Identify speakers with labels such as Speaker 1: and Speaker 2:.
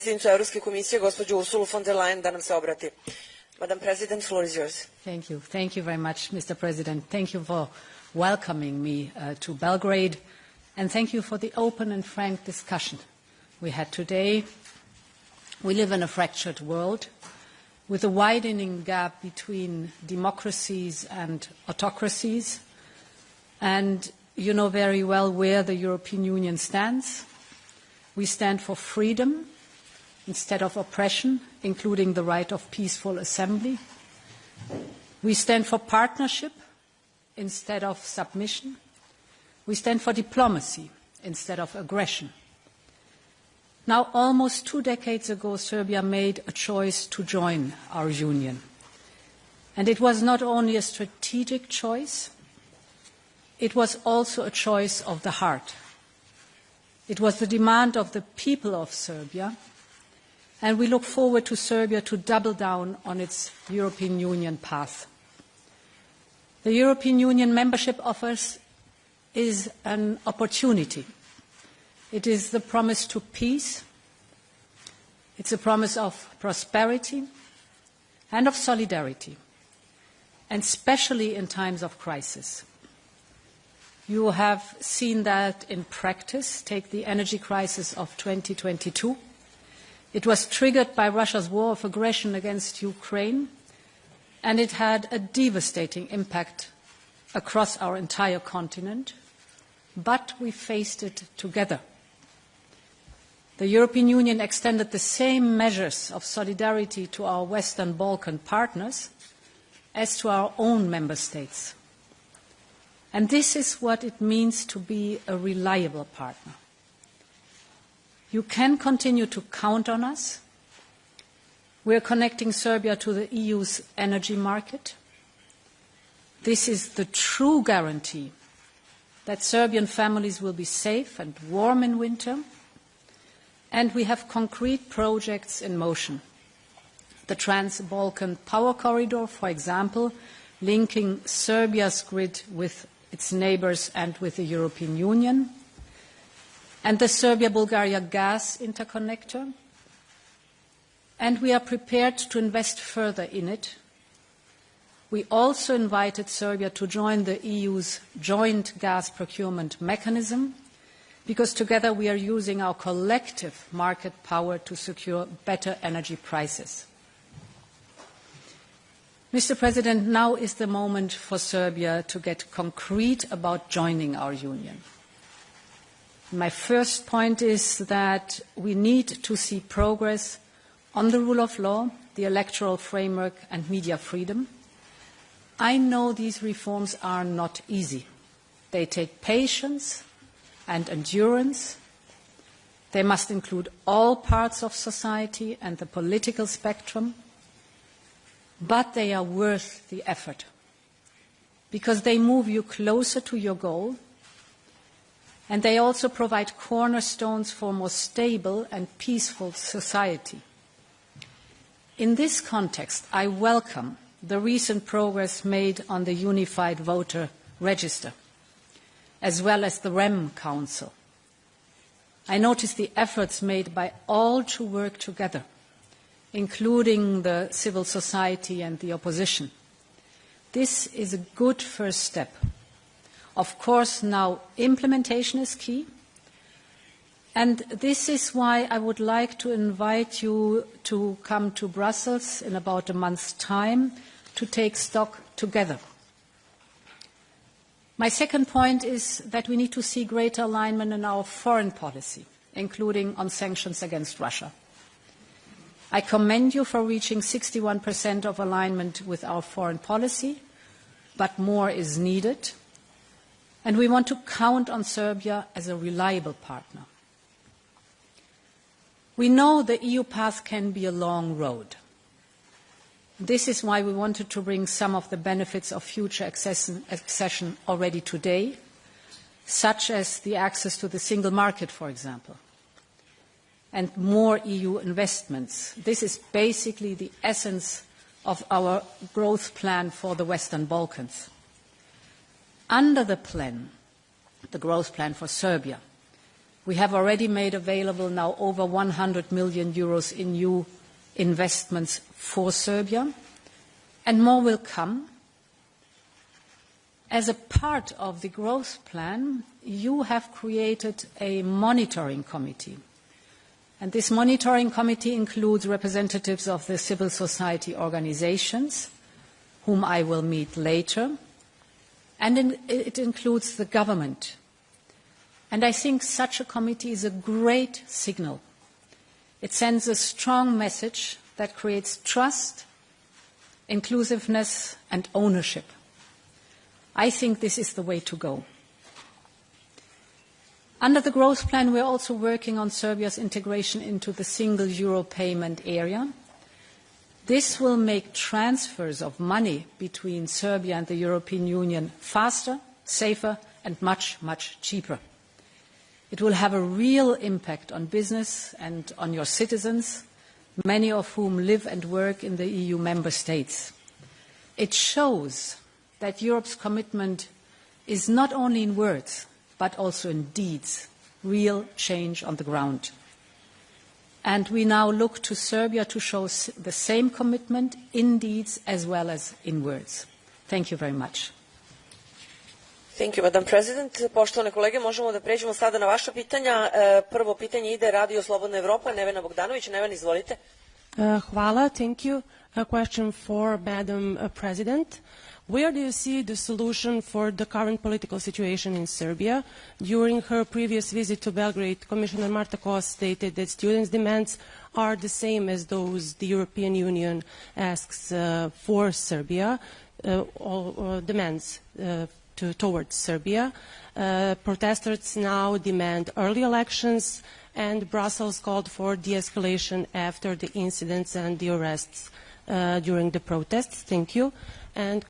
Speaker 1: predsjednicu Europske komisije, gospođu Ursulu von der Leyen, da nam se obrati. Madam President, floor is yours.
Speaker 2: Thank you. Thank you very much, Mr. President. Thank you for welcoming me to Belgrade, and thank you for the open and frank discussion we had today. We live in a fractured world with a widening gap between democracies and autocracies, and you know very well where the European Union stands. We stand for freedom instead of oppression, including the right of peaceful assembly. We stand for partnership instead of submission. We stand for diplomacy instead of aggression. Now, almost 2 decades ago, Serbia made a choice to join our union. And it was not only a strategic choice, it was also a choice of the heart. It was the demand of the people of Serbia, and we look forward to Serbia to double down on its European Union path. The European Union membership offers is an opportunity. It is the promise to peace. It's a promise of prosperity and of solidarity, and especially in times of crisis. You have seen that in practice. Take the energy crisis of 2022. It was triggered by Russia's war of aggression against Ukraine, and it had a devastating impact across our entire continent, but we faced it together. The European Union extended the same measures of solidarity to our Western Balkan partners as to our own member states. And this is what it means to be a reliable partner. You can continue to count on us. We are connecting Serbia to the EU's energy market. This is the true guarantee that Serbian families will be safe and warm in winter. And we have concrete projects in motion. The Trans-Balkan Power Corridor, for example, linking Serbia's grid with its neighbours and with the European Union, and the Serbia-Bulgaria gas interconnector. And we are prepared to invest further in it. We also invited Serbia to join the EU's joint gas procurement mechanism, because together we are using our collective market power to secure better energy prices. Mr. President, now is the moment for Serbia to get concrete about joining our union. My first point is that we need to see progress on the rule of law, the electoral framework, and media freedom. I know these reforms are not easy. They take patience and endurance. They must include all parts of society and the political spectrum. But they are worth the effort, because they move you closer to your goal, and they also provide cornerstones for a more stable and peaceful society. In this context, I welcome the recent progress made on the Unified Voter Register, as well as the REM Council. I notice the efforts made by all to work together, including the civil society and the opposition. This is a good first step. Of course, now implementation is key, and this is why I would like to invite you to come to Brussels in about a month's time to take stock together. My second point is that we need to see greater alignment in our foreign policy, including on sanctions against Russia. I commend you for reaching 61% of alignment with our foreign policy, but more is needed, and we want to count on Serbia as a reliable partner. We know the EU path can be a long road. This is why we wanted to bring some of the benefits of future accession already today, such as the access to the single market, for example, and more EU investments. This is basically the essence of our growth plan for the Western Balkans. Under the plan, the growth plan for Serbia, We have already made available now over 100 million euros in new investments for Serbia, and more will come. As a part of the growth plan, you have created a monitoring committee. And this monitoring committee includes representatives of the civil society organizations, whom I will meet later, and it includes the government. And I think such a committee is a great signal. It sends a strong message that creates trust, inclusiveness, and ownership. I think this is the way to go. Under the growth plan, we are also working on Serbia's integration into the single euro payment area. This will make transfers of money between Serbia and the European Union faster, safer, and much, much cheaper. It will have a real impact on business and on your citizens, many of whom live and work in the EU member states. It shows that Europe's commitment is not only in words, but also in deeds, real change on the ground. And we now look to Serbia to show the same commitment in deeds as well as in words. Thank you very much.
Speaker 1: Thank you, Madam President. Poštovane kolege, možemo da pređemo sada na vaša pitanja. Prvo pitanje ide Radio Slobodna Evropa, Nevena Bogdanović. Nevena, izvolite.
Speaker 3: Hvala, thank you. A question for Madam President. Where do you see the solution for the current political situation in Serbia? During her previous visit to Belgrade, Commissioner Marta Kos stated that students' demands are the same as those the European Union asks for Serbia, all demands towards Serbia. Protesters now demand early elections, and Brussels called for de-escalation after the incidents and the arrests during the protests. Thank you. And